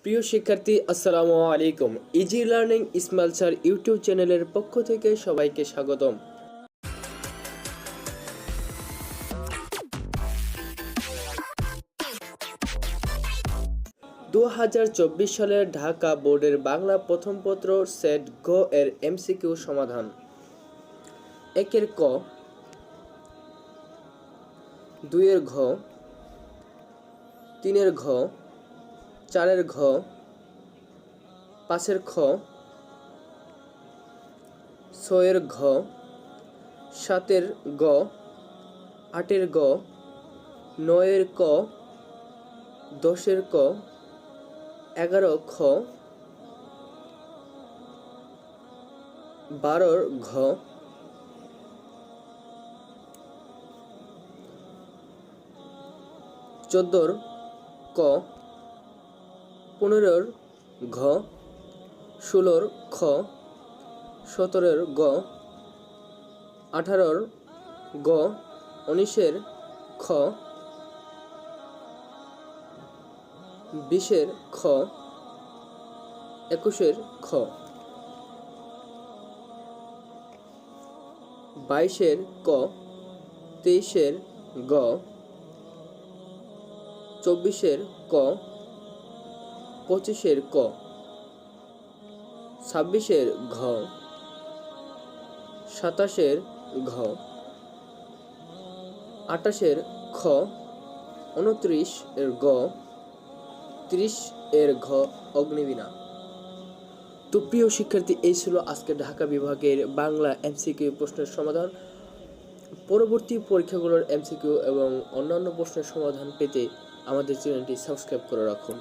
প্রিয় শিক্ষার্থী, আসসালামু আলাইকুম। Easy learning Ismail sir YouTube চ্যানেলের পক্ষ থেকে সবাইকে স্বাগতম। 2024 সালের ঢাকা বোর্ডের বাংলা প্রথম পত্র সেট গ এর এমসিকিউ সমাধান। 1 এর ক, 2 এর ঘ, 3 এর ঘ, 4 এর ঘ, 5 এর খ, 6 এর ঘ, 7 এর গ, 8 এর গ, 9 এর ক, 10 এর ক, 11 খ, 12 ঘ, 14 ক, 15 ঘ, 16 খ, 17 গ, 18 গ, 19 খ, 20 খ, 21 খ, 22 ক, 23 গ, 24 ক, 25 ক, 26 ঘ, 27 ঘ, 28 খ, 29 গ, 30 ঘ অগ্নিবীণা। তো প্রিয় শিক্ষার্থী, এই ছিল আজকে ঢাকা বিভাগের বাংলা এমসিকিউ প্রশ্নের সমাধান। পরবর্তী পরীক্ষাগুলোর এমসিকিউ এবং অন্যান্য প্রশ্নের সমাধান পেতে আমাদের চ্যানেলটি সাবস্ক্রাইব করে রাখুন।